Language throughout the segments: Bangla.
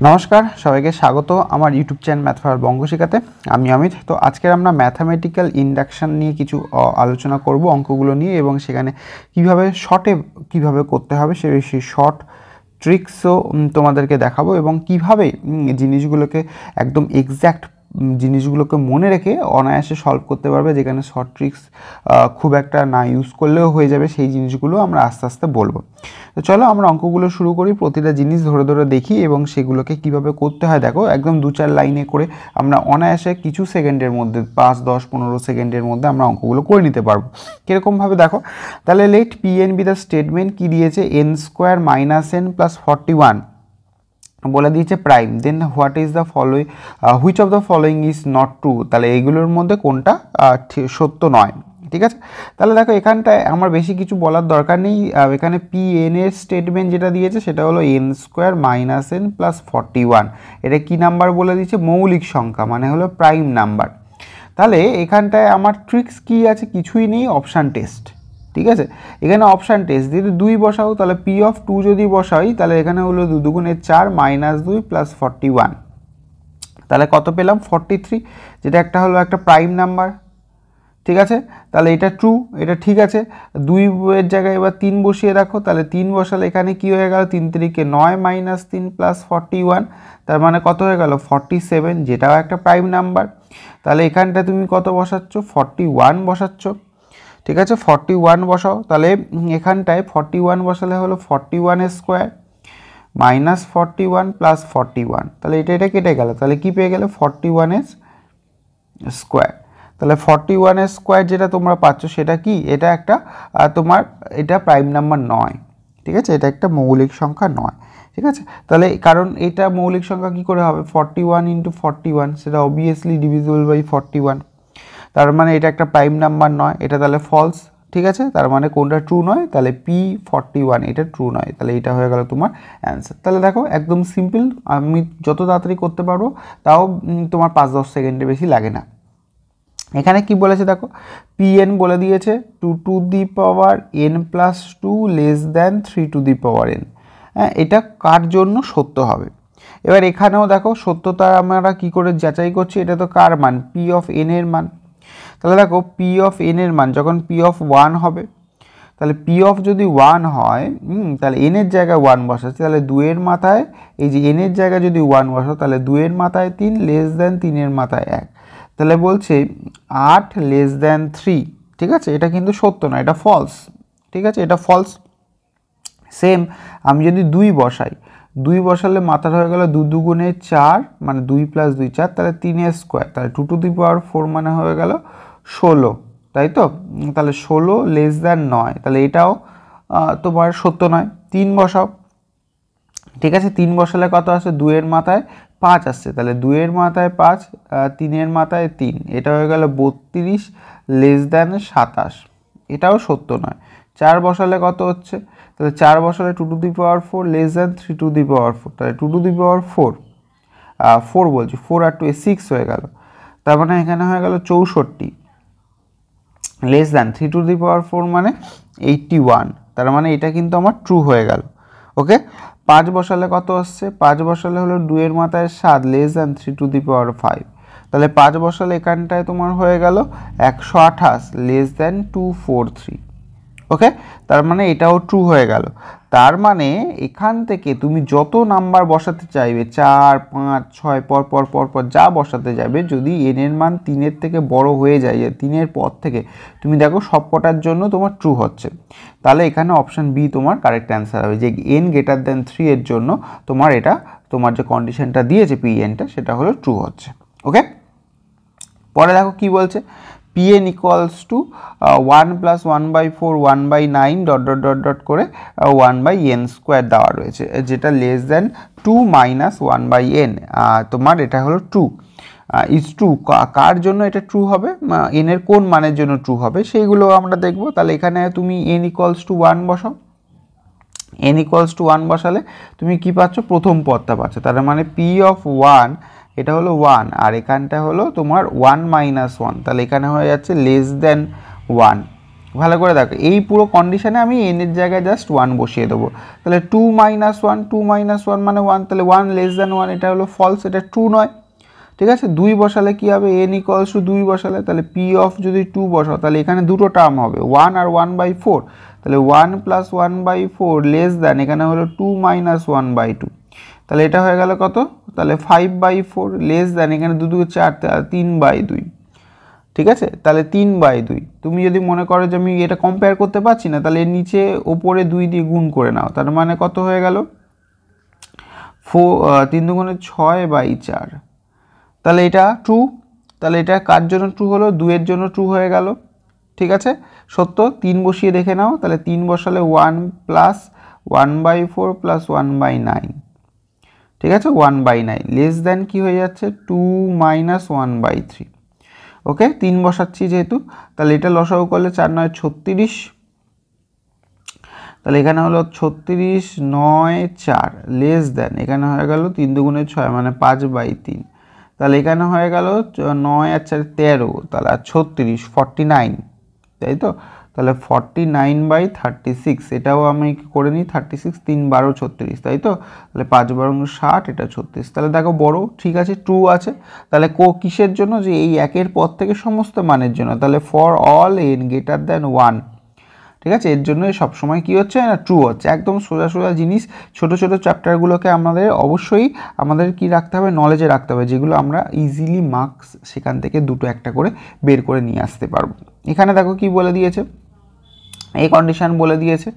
নমস্কার সবাইকে স্বাগত আমার ইউটিউব চ্যানেল ম্যাথ ফর বঙ্গ শেখাতে। আমি অমিত। তো আজকের আমরা ম্যাথামেটিক্যাল ইন্ডাকশন নিয়ে কিছু আলোচনা করব অঙ্কগুলো নিয়ে, এবং সেখানে কিভাবে শর্টে কিভাবে করতে হবে সেই শর্ট ট্রিক্সও তোমাদেরকে দেখাবো, এবং কিভাবে জিনিসগুলোকে একদম এক্স্যাক্ট জিনিসগুলোকে মনে রেখে অনায়াসে সলভ করতে পারবে, যেখানে শর্ট ট্রিক্স খুব একটা না ইউজ করলেও হয়ে যাবে। সেই জিনিসগুলো আমরা আস্তে আস্তে বলবো। তো চলো আমরা অঙ্কগুলো শুরু করি, প্রতিটা জিনিস ধরে ধরে দেখি এবং সেগুলোকে কিভাবে করতে হয় দেখো। একদম 2-4 লাইনে করে আমরা অনায়াসে কিছু সেকেন্ডের মধ্যে 5, 10, 15 সেকেন্ডের মধ্যে আমরা অঙ্কগুলো করে নিতে পারবো। কীরকমভাবে দেখো, তাহলে let P N be the statement কী দিয়েছে, n² - n + 41 বলে দিয়েছে প্রাইম। Then what is the following, which of the following is not true, তাহলে এইগুলোর মধ্যে কোনটা সত্য নয়। ঠিক আছে, তাহলে দেখো এখানটায় আমার বেশি কিছু বলার দরকার নেই। এখানে পি এন এর স্টেটমেন্ট যেটা দিয়েছে সেটা হলো n² - n + 41। এটা কি নাম্বার বলে দিয়েছে, মৌলিক সংখ্যা, মানে হলো প্রাইম নাম্বার। তাহলে এখানটায় আমার ট্রিক্স কি আছে, কিছুই নেই, অপশান টেস্ট। ঠিক আছে, এখানে অপশান টেস্ট দিয়ে 2 বসাও, তাহলে পি অফ 2 যদি বসাই তাহলে এখানে হলো 2 দুগুণে 4 - 2 + 41, তাহলে কত পেলাম 43, যেটা একটা হলো একটা প্রাইম নাম্বার। ঠিক আছে, তাহলে এটা ট্রু, এটা ঠিক আছে। 2 এর জায়গায় এবার 3 বসিয়ে রাখো, তাহলে 3 বসালে এখানে কি হয়ে গেল, 3 3 9 - 3 + 41, তার মানে কত হয়ে গেল 47, যেটাও একটা প্রাইম নাম্বার। তাহলে এখানটা তুমি কত বসাচ্ছ, 41 বসাচ্ছ। ঠিক আছে, 41 বসাও, তাহলে এখানটায় 41 বসালে হলো 41² - 41 + 41, তাহলে এটা কেটে গেল, তাহলে কি পেয়ে গেলে 41²। তাহলে 41² যেটা তোমরা পাচ্ছ সেটা কি, এটা একটা তোমার এটা প্রাইম নাম্বার নয়। ঠিক আছে, এটা একটা মৌলিক সংখ্যা নয়। ঠিক আছে, তাহলে কারণ এটা মৌলিক সংখ্যা কি করে হবে, 41 × 41, সেটা অবভিয়াসলি ডিভিজিবল বাই 41, তার মানে এটা একটা প্রাইম নাম্বার নয়, এটা তাহলে ফলস। ঠিক আছে, তার মানে কোনটা ট্রু নয়, তাহলে P41 এটা ট্রু নয়, তাহলে এটা হয়ে গেল তোমার অ্যান্সার। তাহলে দেখো একদম সিম্পল, আমি যত তাড়াতাড়ি করতে পারবো, তাও তোমার 5-10 সেকেন্ডের বেশি লাগে না। এখানে কি বলেছে দেখো, Pn বলে দিয়েছে 2n + 2 <3 3n। হ্যাঁ, এটা কার জন্য সত্য হবে। এবার এখানেও দেখো সত্যতা আমরা কি করে যাচাই করছি, এটা তো কার মান, P অফ n এর মান। তাহলে দেখো P অফ n এর মান যখন P অফ 1 হবে, তাহলে P অফ যদি 1 হয়, তাহলে n এর জায়গায় 1 বসাচ্ছি, তাহলে 2 এর মাথায়, এই যে n এর জায়গায় যদি 1 বসাও, তাহলে 2 এর মাথায় 3 <3 এর মাথায় 1, তাহলে বলছে 8 <3। ঠিক আছে, এটা কিন্তু সত্য না, এটা ফলস। ঠিক আছে, এটা ফলস। সেম আমি যদি 2 বসাই, 2 বসালে মাথার হয়ে গেল 2 দুগুণে 4, মানে 2 + 2 4, তাহলে 3² তাহলে 2⁴ মানে হয়ে গেল 16, তাই তো। তাহলে 16 <9, তাহলে এটাও তোমার সত্য নয়। 3 বসাও। ঠিক আছে, 3 বসালে কত আসে, 2 এর মাথায় 5 আসছে, তাহলে 2 এর মাথায় 5, 3 এর মাথায় 3, এটা হয়ে গেল 32 <27, এটাও সত্য নয়। 4 বসালে কত হচ্ছে, তাহলে 4 বসালে 2⁴ <3⁴, তাহলে 2⁴, 4 বলছি, 4 আর 2 6 হয়ে গেল, তার মানে এখানে হয়ে গেল 64 <3⁴, মানে 81, তার মানে এটা কিন্তু আমার ট্রু হয়ে গেল। ওকে, 5 বসালে কত আসছে, 5 বসালে হলো 2 এর মাথায় 7 <3⁵, তাহলে 5 বসালে এখানটায় তোমার হয়ে গেল 128 <243। ওকে, তার মানে এটাও ট্রু হয়ে গেল। তার মানে এখান থেকে তুমি যত নাম্বার বসাতে চাইবে, 4, 5, 6 পর যা বসাতে যাবে, যদি n এর মান 3 এর থেকে বড় হয়ে যায়, 3 এর পর থেকে, তুমি দেখো সবকটার জন্য তোমার ট্রু হচ্ছে, তাহলে এখানে অপশান বি তোমার কারেক্ট অ্যান্সার হবে, যে n > 3 এর জন্য তোমার এটা, তোমার যে কন্ডিশনটা দিয়েছে Pnটা, সেটা হলো ট্রু হচ্ছে। ওকে, পরে দেখো কি বলছে, Pn = 1 + 1/4 1/9 ... করে 1/n² দেওয়া রয়েছে, যেটা <2 - 1/n, তোমার এটা হলো ট্রু, ইজ ট্রু। কার জন্য এটা ট্রু হবে, n এর কোন মানের জন্য ট্রু হবে, সেইগুলো আমরা দেখব। তাহলে এখানে তুমি n = 1 বসাও, n = 1 বসালে তুমি কি পাচ্ছ, প্রথম পদটা পাচ্ছ, তার মানে P অফ 1 এটা হলো 1, আর এখানটা হলো তোমার 1 - 1, তাহলে এখানে হয়ে যাচ্ছে <1। ভালো করে দেখো, এই পুরো কন্ডিশনে আমি n এর জায়গায় জাস্ট 1 বসিয়ে দেবো। তাহলে 2 - 1, 2 - 1 মানে 1, তাহলে 1 লেস দ্যান 1, এটা হলো ফলস, এটা ট্রু নয়। ঠিক আছে, 2 বসালে কি হবে, n ইকুয়ালস টু 2 বসালে, তাহলে p অফ যদি 2 বসাও তাহলে এখানে দুটো টার্ম হবে, 1 আর 1/4, তাহলে 1 + 1/4 লেস দ্যান, এখানে হলো 2 - 1/2, তাহলে এটা হয়ে গেল কত, তাহলে 5/4 লেস দ্যান, এখানে 2 2 4, 3/2। ঠিক আছে, তাহলে 3/2। তুমি যদি মনে করো যে আমি এটা কম্পেয়ার করতে পারছি না, তাহলে এর নিচে ওপরে 2 দিয়ে গুণ করে নাও, তার মানে কত হয়ে গেল, 3 2 6/4। তাহলে এটা ট্রু, তাহলে এটা কার জন্য ট্রু হলো, 2 এর জন্য ট্রু হয়ে গেল। ঠিক আছে, সত্য। 3 বসিয়ে দেখে নাও, তাহলে 3 বসালে 1 + 1/4 + 1/9। ঠিক আছে, 1/9 লেস দ্যান কি হয়ে যাচ্ছে, 2 - 1/3। ওকে, 3 বসাচ্ছি যেহেতু, তাহলে এটা লসাগু করলে 4 9 36, তাহলে এখানে হলো 36 9 4 লেস দ্যান, এখানে হয়ে গেল 3 2 6 মানে 5/3, তাহলে এখানে হয়ে গেল 9 আর 4 13, তাহলে আর 36 49, তাই তো, তাহলে 49/36, এটাও আমি করে নিই 36, 3 12 36, তাই তো, তাহলে 5 12 60, এটা 36, তাহলে দেখো বড়, ঠিক আছে, ট্রু আছে। তাহলে কিসের জন্য, যে এই একের পর থেকে সমস্ত মানের জন্য, তাহলে for all n greater than 1। ঠিক আছে, এর জন্য সবসময় কি হচ্ছে না, ট্রু হচ্ছে। একদম সোজা সোজা জিনিস, ছোট ছোট চ্যাপ্টারগুলোকে আমাদের অবশ্যই আমাদের কি রাখতে হবে, নলেজে রাখতে হবে, যেগুলো আমরা ইজিলি মার্কস সেখান থেকে দুটো একটা করে বের করে নিয়ে আসতে পারবো। এখানে দেখো কি বলে দিয়েছে, এই কন্ডিশন বলে দিয়েছে,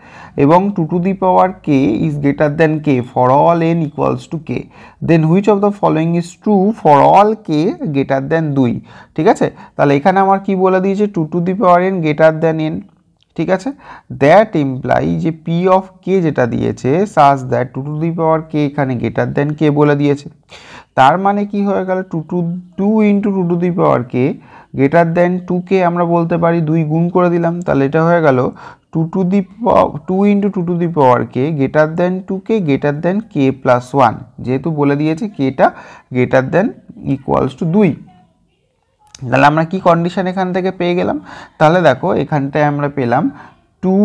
এবং 2 to the power k is greater than k for all n equals to k, then which of the following is true for all k greater than 2। ঠিক আছে, তাহলে এখানে আমার কি বলে দিয়েছে, 2 to the power n greater than n। ঠিক আছে, দ্যাট ইমপ্লাই যে p অফ k যেটা দিয়েছে such that 2 to the power k এখানে গ্রেটার দ্যান k বলে দিয়েছে। তার মানে কি হয়ে গেল, 2 × 2 to the power k greater than 2k, আমরা বলতে পারি 2 গুণ করে দিলাম, তাহলে এটা হয়ে গেল 2 × 2 to the power k greater than 2k greater than k + 1, যেহেতু বলে দিয়েছে kটা গ্রেটার দ্যান ইকুয়ালস টু 2। তাহলে আমরা কি কন্ডিশন এখান থেকে পেয়ে গেলাম, তাহলে দেখো এখানটায় আমরা পেলাম 2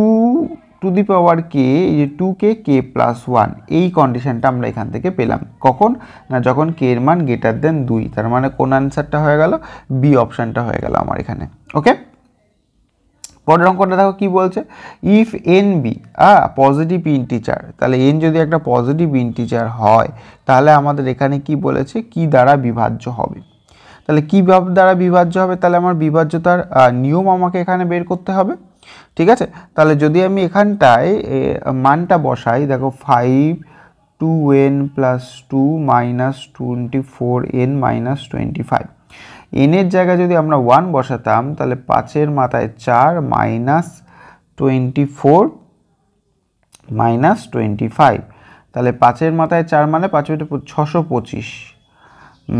টু দি পাওয়ার k, এই যে 2k k + 1, এই কন্ডিশনটা আমরা এখান থেকে পেলাম। কখন না, যখন k এর মান গ্রেটার দেন 2, তার মানে কোন আনসারটা হয়ে গেল, বি অপশানটা হয়ে গেল আমার এখানে। ওকে, পরের অঙ্কটা দেখো কি বলছে, if n be positive integer, তাহলে n যদি একটা পজিটিভ ইন্টিজার হয়, তাহলে আমাদের এখানে কি বলেছে, কি দ্বারা বিভাজ্য হবে। তাহলে কী দ্বারা বিভাজ্য হবে, তাহলে আমার বিভাজ্যতার নিয়ম আমাকে এখানে বের করতে হবে। ঠিক আছে, তাহলে যদি আমি এখানটায় মানটা বসাই, দেখো 5 2n + 2 -24n - 25, n এর জায়গায় যদি আমরা 1 বসাতাম, তাহলে 5-এর মাথায় 4 -24 -25, তাহলে 5-এর মাথায় 4 মানে 5 625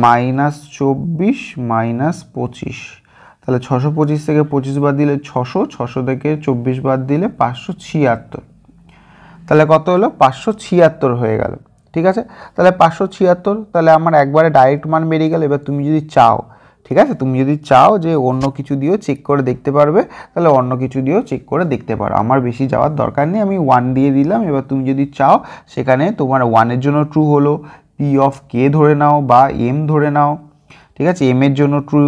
-24 -25, তাহলে 625 থেকে 25 বাদ দিলে 600 থেকে 24 বাদ দিলে 576, তাহলে কত হলো, 576 হয়ে গেল। ঠিক আছে, তাহলে 576, তাহলে আমার একবারে ডাইরেক্ট মান বেরিয়ে গেল। এবার তুমি যদি চাও, ঠিক আছে, তুমি যদি চাও যে অন্য কিছু দিয়েও চেক করে দেখতে পারবে, তাহলে অন্য কিছু দিয়েও চেক করে দেখতে পারো, আমার বেশি যাওয়ার দরকার নেই, আমি 1 দিয়ে দিলাম। এবার তুমি যদি চাও, সেখানে তোমার 1 এর জন্য ট্রু হলো, p অফ k ধরে নাও বা m ধরে নাও। ঠিক আছে, m এর জন্য ট্রু,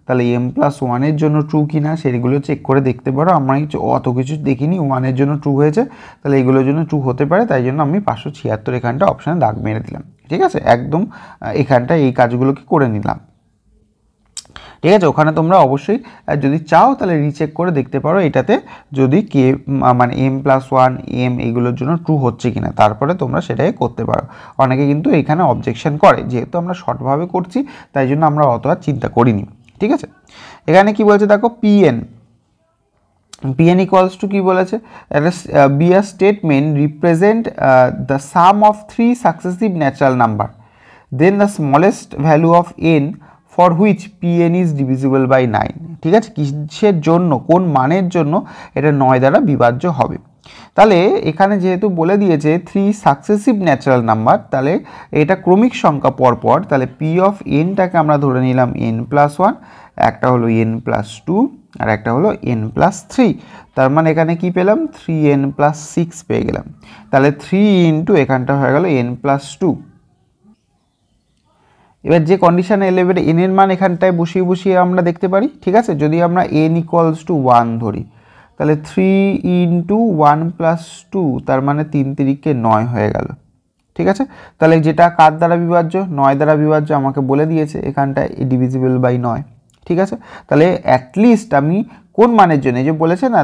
তাহলে m + 1 এর জন্য ট্রু কিনা সেগুলো চেক করে দেখতে পারো। আমরা অত কিছু দেখিনি, 1 এর জন্য ট্রু হয়েছে, তাহলে এগুলোর জন্য ট্রু হতে পারে, তাই জন্য আমি 576 এখানটা অপশানে দাগ মেরে দিলাম। ঠিক আছে, একদম এখানটা এই কাজগুলোকে করে নিলাম। ঠিক আছে, ওখানে তোমরা অবশ্যই যদি চাও তাহলে রিচেক করে দেখতে পারো এটাতে যদি কে মানে m + 1 m এগুলোর জন্য ট্রু হচ্ছে কিনা, তারপরে তোমরা সেটাই করতে পারো। অনেকে কিন্তু এখানে অবজেকশন করে, যেহেতু আমরা শর্টভাবে করছি তাই জন্য আমরা অত আর চিন্তা করিনি। ঠিক আছে, এখানে কি বলছে দেখো, pn ইকুয়ালস টু কি বলেছে, be a statement represent the sum of 3 successive natural number, then the smallest value of n for which pn is divisible by 9। ঠিক আছে, কিসের জন্য, কোন মানের জন্য এটা 9 দ্বারা বিভাজ্য হবে। তাহলে এখানে যেহেতু বলে দিয়েছে 3 সাকসেসিভ ন্যাচারাল নাম্বার, তাহলে এটা ক্রমিক সংখ্যা পরপর, তাহলে p অফ nটাকে আমরা ধরে নিলাম n + 1, একটা হলো n + 2, আর একটা হলো n+3। তার মানে এখানে কি পেলাম 3n+6 পেয়ে গেলাম। তাহলে 3 ইন্টু এখানটা হয়ে গেল n+2। এবার যে কন্ডিশনে এলে এবার n এর মান এখানটায় বসিয়ে বসিয়ে আমরা দেখতে পারি, ঠিক আছে। যদি আমরা n = 1 ধরি তাহলে 3 ইন্টু 1+2 তার মানে 3 3 9 হয়ে গেল, ঠিক আছে। তাহলে যেটা কার দ্বারা বিভাজ্য, 9 দ্বারা বিভাজ্য আমাকে বলে দিয়েছে এখানটায় ডিভিজিবল বাই 9, ঠিক আছে। তাহলে অ্যাটলিস্ট আমি কোন মানের জন্য, এই যে বলেছে না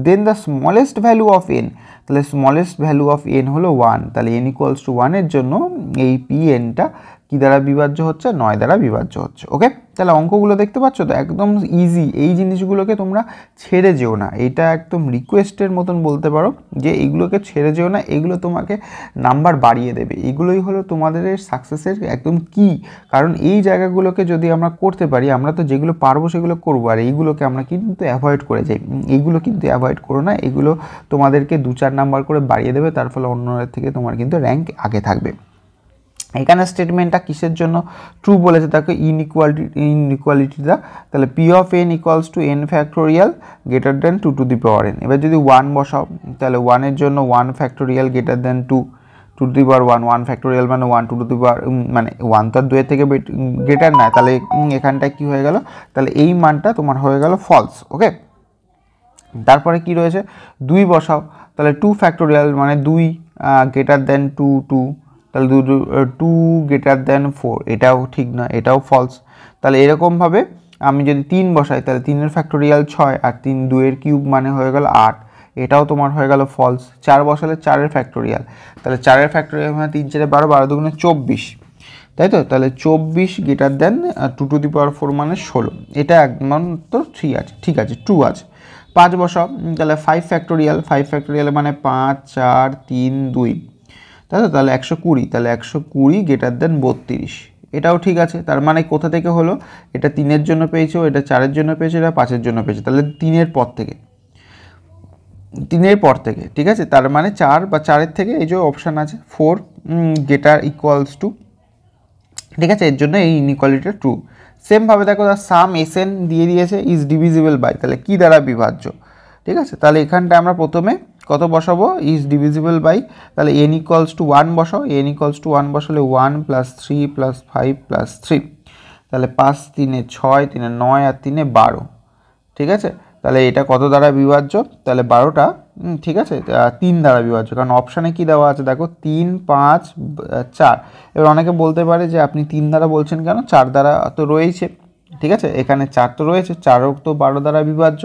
then the smallest value of n, তাহলে স্মলেস্ট ভ্যালু অফ n হলো 1, তাহলে n = 1 এর জন্য এই pnটা কি দ্বারা বিভাজ্য হচ্ছে, 9 দ্বারা বিভাজ্য হচ্ছে। ওকে, তাহলে অঙ্কগুলো দেখতে পাচ্ছ তো একদম ইজি। এই জিনিসগুলোকে তোমরা ছেড়ে যেও না, এটা একদম রিকোয়েস্টের মতন বলতে পারো যে এইগুলোকে ছেড়ে যেও না, এগুলো তোমাকে নাম্বার বাড়িয়ে দেবে। এগুলোই হলো তোমাদের সাকসেসের একদম কি, কারণ এই জায়গাগুলোকে যদি আমরা করতে পারি, আমরা তো যেগুলো পারবো সেগুলো করবো, আর এইগুলোকে আমরা কিন্তু অ্যাভয়েড করে যাই। এইগুলো কিন্তু অ্যাভয়েড করো না, এগুলো তোমাদেরকে 2-4 নাম্বার করে বাড়িয়ে দেবে, তার ফলে অন্যদের থেকে তোমার কিন্তু র্যাঙ্ক আগে থাকবে। এখানে স্টেটমেন্টটা কিসের জন্য ট্রু বলেছে দেখো, ইনইকুয়ালিটিটা, তাহলে p of n = n factorial greater than 2 to the power n। এবার যদি 1 বসাও তাহলে 1 এর জন্য 1 factorial greater than 2 to the power 1, 1 factorial মানে 1 টু দি পাওয়ার মানে 1 তো 2 এর থেকে গ্রেটার না, তাহলে এখানটা কি হয়ে গেল, তাহলে এই মানটা তোমার হয়ে গেল ফলস। ওকে, তারপরে কি রয়েছে 2 বসাও, তাহলে 2 ফ্যাক্টোরিয়াল মানে 2 গ্রেটার দেন 2 2, তাহলে 2 গ্রেটার দেন 4, এটাও ঠিক না, এটাও ফলস। তাহলে এরকমভাবে আমি যদি 3 বসাই তাহলে 3 ফ্যাক্টোরিয়াল 6 আর 3 2 এর কিউব মানে হয়ে গেল 8, এটাও তোমার হয়ে গেল ফলস। 4 বসালে 4 ফ্যাক্টোরিয়াল, তাহলে 4 ফ্যাক্টোরিয়াল মানে 3 4 12, 12 2 24, তাই তো। তাহলে 24 গ্রেটার দেন 2 টু দি পাওয়ার 4 মানে 16, এটা একদম তো ঠিক আছে ট্রু আছে। 5 বসাও, তাহলে 5 ফ্যাক্টোরিয়াল, 5 ফ্যাক্টোরিয়াল মানে 5 4 3 2, তাই তো। তাহলে 120, তাহলে 120 গ্রেটার দেন 32, এটাও ঠিক আছে। তার মানে কোথা থেকে হলো, এটা 3 এর জন্য পেয়েছো, এটা 4 এর জন্য পেয়েছো, এটা 5 এর জন্য পেয়েছো, তাহলে 3 এর পর থেকে, 3 এর পর থেকে, ঠিক আছে। তার মানে 4 বা 4 এর থেকে এই যে অপশান আছে 4 গ্রেটার ইকুয়ালস টু, ঠিক আছে, এর জন্য এই ইনইকুয়ালিটিটা ট্রু। সেমভাবে দেখো তার সাম এসএন দিয়ে দিয়েছে ইজ ডিভিজিবল বাই, তাহলে কি দ্বারা বিভাজ্য, ঠিক আছে। তাহলে এখানটা আমরা প্রথমে কত বসাবো, ইজ ডিভিজিবল বাই, তাহলে n = 1 বসাও, n = 1 বসালে 1 + 3 + 5 + 3, তাহলে 5 3 6 3 9 আর 3 12, ঠিক আছে। তাহলে এটা কত দ্বারা বিভাজ্য, তাহলে 12টা, ঠিক আছে, 3 দ্বারা বিভাজ্য, কারণ অপশানে কি দেওয়া আছে দেখো 3 5 4। এবার অনেকে বলতে পারে যে আপনি 3 দ্বারা বলছেন কেন, 4 দ্বারা তো রয়েছে, ঠিক আছে, এখানে 4 তো রয়েছে, 4ও তো 12 দ্বারা বিভাজ্য,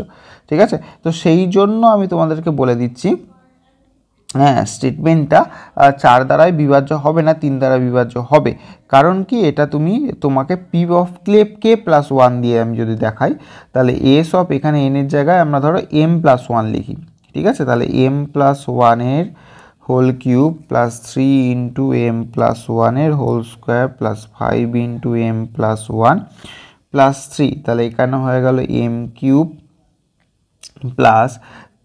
ঠিক আছে। তো সেই জন্য আমি তোমাদেরকে বলে দিচ্ছি, হ্যাঁ, স্টেটমেন্টটা 4 দ্বারাই বিভাজ্য হবে না, 3 দ্বারা বিভাজ্য হবে। কারণ কি, এটা তোমাকে p of k + 1 দিয়ে আমি যদি দেখাই, তাহলে s অফ এখানে n এর জায়গায় আমরা ধরো m+1 লিখি, ঠিক আছে। তাহলে m+1 এর whole cube plus 3 into m+1 এর whole square plus 5 into m+1 plus 3, তাহলে এখানে হয়ে গেল m³ plus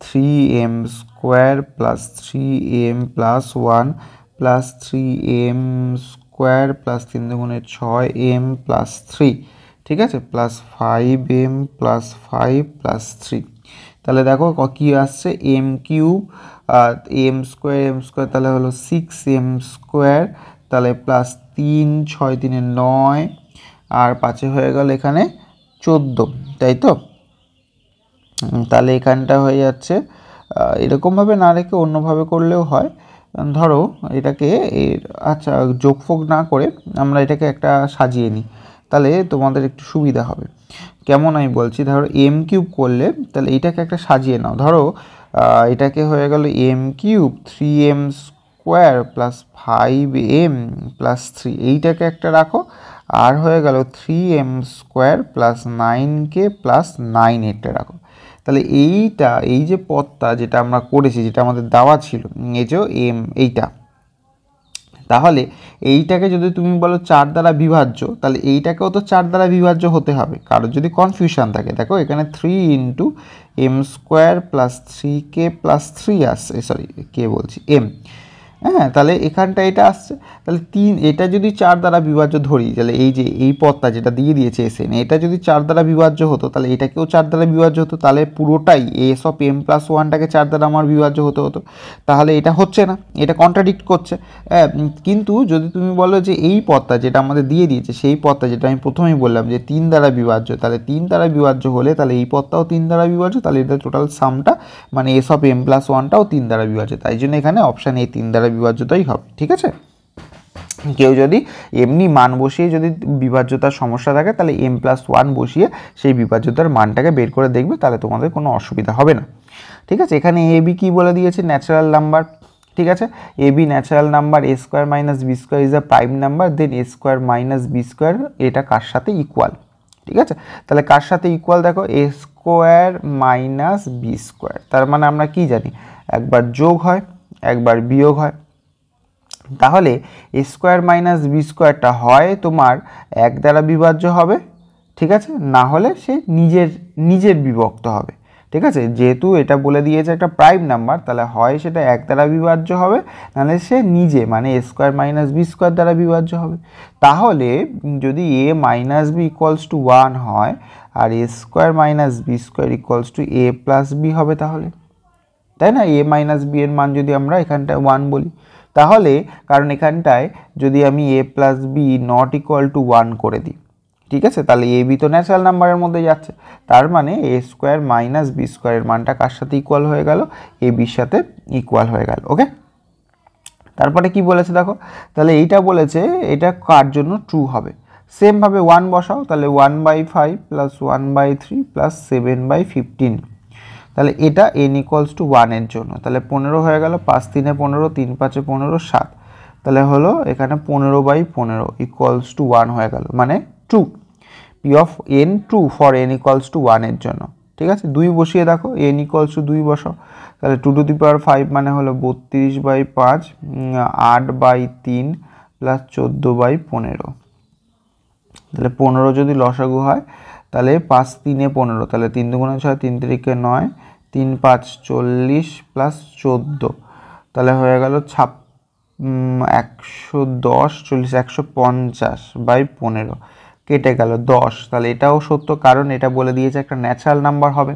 3m square plus 3m+1 plus 3m square plus 3 দুগুণে 6m প্লাস 3, ঠিক আছে, প্লাস 5m প্লাস 5 প্লাস 3। তাহলে দেখো কি আসছে, m³ m স্কোয়ার তাহলে হলো 6m স্কোয়ার, তাহলে প্লাস 3 6 3 9 আর 5 হয়ে গেল এখানে 14, তাই তো। তাহলে এখানটা হয়ে যাচ্ছে, এরকমভাবে না রেখে অন্যভাবে করলেও হয়। ধরো এটাকে আচ্ছা যোগফোগ না করে আমরা এটাকে একটা সাজিয়ে নিই, তাহলে তোমাদের একটু সুবিধা হবে। কেমন আমি বলছি, ধরো m³ করলে তাহলে এইটাকে একটা সাজিয়ে নাও, ধরো এটাকে হয়ে গেল m³ 3m square plus 5m plus 3, এইটাকে একটা রাখো, আর হয়ে গেল 3m square plus 9k plus 9 এটা রাখো। তাহলে এই যে পদটা যেটা আমরা করেছি, যেটা আমাদের দেওয়া ছিল এই যে এইটা, তাহলে এইটাকে যদি তুমি বলো 4 দ্বারা বিভাজ্য, তাহলে এইটাকেও তো 4 দ্বারা বিভাজ্য হতে হবে। কারোর যদি কনফিউশন থাকে, দেখো এখানে 3 into m square plus 3k plus 3 আসছে, সরি কে বলছি m, হ্যাঁ, তাহলে এখানটা এটা আসছে, তাহলে 3 এটা যদি 4 দ্বারা বিভাজ্য ধরি, তাহলে এই যে এই পদটা যেটা দিয়ে দিয়েছে এসএন, এটা যদি 4 দ্বারা বিভাজ্য হতো তাহলে এটাকেও 4 দ্বারা বিভাজ্য হতো, তাহলে পুরোটাই এস অফ এম প্লাস ওয়ানটাকে 4 দ্বারা আমার বিভাজ্য হতে হতো। তাহলে এটা হচ্ছে না, এটা কন্ট্রাডিক্ট করছে। কিন্তু যদি তুমি বলো যে এই পদটা যেটা আমাদের দিয়ে দিয়েছে, সেই পদটা যেটা আমি প্রথমেই বললাম যে 3 দ্বারা বিভাজ্য, তাহলে 3 দ্বারা বিভাজ্য হলে তাহলে এই পদটাও 3 দ্বারা বিভাজ্য, তাহলে এটা টোটাল সামটা মানে এস অফ এম প্লাস ওয়ানটাও 3 দ্বারা বিভাজ্য, তাই জন্য এখানে অপশান এ 3 দ্বারা বিভাজ্যতাই হবে। ঠিক আছে, কেউ যদি এমনি মান বসিয়ে যদি বিভাজ্যতার সমস্যা থাকে তাহলে এম প্লাস ওয়ান বসিয়ে সেই বিভাজ্যতার মানটাকে বের করে দেখবে, তাহলে তোমাদের কোনো অসুবিধা হবে না। ঠিক আছে, এখানে এ বি কী বলে দিয়েছে, ন্যাচারাল নাম্বার। ঠিক আছে, A B natural number, A square minus B square is a prime number, then A square minus B square এটা কার সাথে ইকুয়াল। ঠিক আছে, তাহলে কার সাথে ইকুয়াল দেখো, এ স্কোয়ার মাইনাস বি স্কোয়ার, তার মানে আমরা কি জানি, একবার যোগ হয় একবার বিয়োগ হয়। তাহলে এ স্কোয়ার মাইনাস বি স্কোয়ারটা হয় তোমার 1 দ্বারা বিভাজ্য হবে, ঠিক আছে, না হলে সে নিজের বিভক্ত হবে। ঠিক আছে, যেহেতু এটা বলে দিয়েছে একটা প্রাইম নাম্বার, তাহলে হয় সেটা 1 দ্বারা বিভাজ্য হবে, নাহলে সে নিজে মানে A square minus B square দ্বারা বিভাজ্য হবে। তাহলে যদি A minus B equals to 1 হয় আর A square minus B square equals to A plus B হবে, তাহলে তাই না, এ মাইনাস বি এর মান যদি আমরা এখানটায় 1 বলি, তাহলে কারণ এখানটায় যদি আমি A plus B not equal to 1 করে দিই, ঠিক আছে, তাহলে এ বি তো ন্যাচারাল নাম্বারের মধ্যে যাচ্ছে, তার মানে এ স্কোয়ার মাইনাস বি স্কোয়ারের মানটা কার সাথে ইকুয়াল হয়ে গেল, এ বির সাথে ইকুয়াল হয়ে গেল। ওকে, তারপরে কি বলেছে দেখো, তাহলে এইটা বলেছে এটা কার জন্য ট্রু হবে, সেমভাবে 1 বসাও, তাহলে 1/5 প্লাস 1/3 প্লাস 7/15, তাহলে এটা n ইকুয়ালস টু 1 এর জন্য, তাহলে 15 হয়ে গেল, 5 3 15, 3 5 15, 7, তাহলে হলো এখানে 15/15 ইকুয়ালস টু 1 হয়ে গেল, মানে true, P of N true for n equals to 1 এর জন্য। ঠিক আছে, 2 বসিয়ে দেখো, n ইকুয়ালস টু 2 বসাও, তাহলে 2 টু দি পাওয়ার 5 মানে হলো 32/5, 8/3 প্লাস 14/15, তাহলে 15 যদি লসাগু হয় তাহলে 5 3 15, তাহলে 3 2 6, 3 3 9, 3 5 40 প্লাস 14, তাহলে হয়ে গেল 110 40 150/15, কেটে গেল 10, তাহলে এটাও সত্য, কারণ এটা বলে দিয়েছে একটা ন্যাচারাল নাম্বার হবে,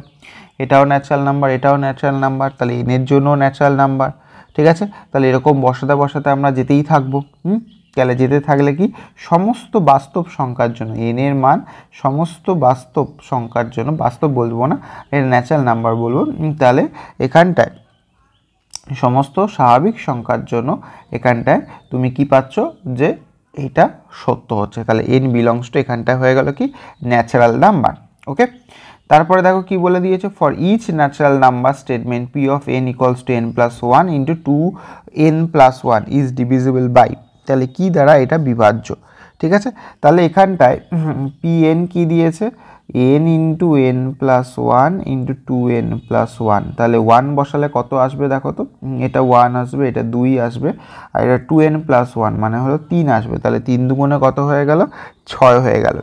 এটাও ন্যাচারাল নাম্বার এটাও ন্যাচারাল নাম্বার, তাহলে এনের জন্য ন্যাচারাল নাম্বার। ঠিক আছে, তাহলে এরকম বসাতে বসাতে আমরা যেতেই থাকবো। তাহলে যেতে থাকলে কি, সমস্ত বাস্তব সংখ্যার জন্য এন এর মান সমস্ত বাস্তব সংখ্যার জন্য, বাস্তব বলবো না, এর ন্যাচারাল নাম্বার বলবো, তাহলে এখানটায় সমস্ত স্বাভাবিক সংখ্যার জন্য এখানটায় তুমি কি পাচ্ছ, যে এটা সত্য হচ্ছে, তাহলে এন বিলংস টু এখানটায় হয়ে গেল কি ন্যাচারাল নাম্বার। ওকে, তারপরে দেখো কি বলে দিয়েছে, for each natural number statement P of n equals to n plus 1 into 2n plus 1 is divisible by, তাহলে কি দ্বারা এটা বিভাজ্য। ঠিক আছে, তাহলে এখানটায় পি এন কি দিয়েছে, n into N plus 1 into 2n plus 1, তাহলে 1 বসালে কত আসবে দেখো তো, এটা 1 আসবে, এটা 2 আসবে, আর এটা 2n প্লাস 1 মানে হলো 3 আসবে, তাহলে 3 দুগুণে কত হয়ে গেল, 6 হয়ে গেল।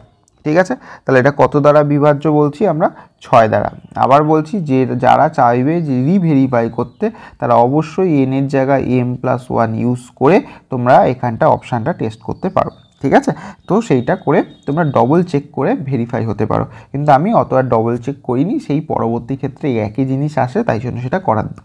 ঠিক আছে, তাহলে এটা কত দ্বারা বিভাজ্য বলছি আমরা, 6 দ্বারা। আবার বলছি যে যারা চাইবে যে রিভেরিফাই করতে, তারা অবশ্যই n এর জায়গায় m প্লাস 1 ইউজ করে তোমরা এখানটা অপশানটা টেস্ট করতে পারো। ঠিক আছে, তো সেইটা করে তোমরা ডবল চেক করে ভেরিফাই হতে পারো, কিন্তু আমি অত আর ডবল চেক করিনি, সেই পরবর্তী ক্ষেত্রে একই জিনিস আসে, তাই জন্য সেটা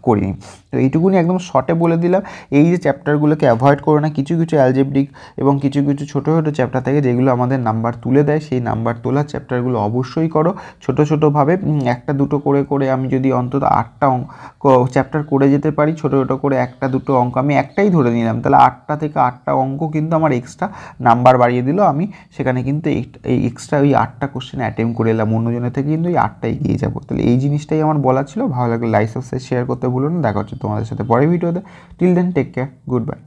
করিনি। তো এইটুকুনি একদম শর্টে বলে দিলাম। এই যে চ্যাপ্টারগুলোকে অ্যাভয়েড করো না, কিছু কিছু অ্যালজেব্রিক এবং কিছু কিছু ছোটো ছোটো চ্যাপ্টার থাকে যেগুলো আমাদের নাম্বার তুলে দেয়, সেই নাম্বার তোলার চ্যাপ্টারগুলো অবশ্যই করো ছোটো ছোটোভাবে, একটা দুটো করে করে আমি যদি অন্তত 8টা চ্যাপ্টার করে যেতে পারি, ছোটো ছোটো করে একটা দুটো অঙ্ক, আমি একটাই ধরে নিলাম, তাহলে 8টা থেকে 8টা অঙ্ক কিন্তু আমার এক্সট্রা নাম্বার বাড়িয়ে দিল, আমি সেখানে কিন্তু এই এক্সট্রা ওই 8টা কোশ্চেন অ্যাটেম্প করে এলাম, অন্যজনের থেকে কিন্তু এই 8টা এগিয়ে যাবো। তাহলে এই জিনিসটাই আমার বলা ছিল, ভালো লাগলে লাইক সাবস্ক্রাইব শেয়ার করতে ভুলো না। দেখা হচ্ছে তোমাদের সাথে পরের ভিডিওতে, till then take care, good by.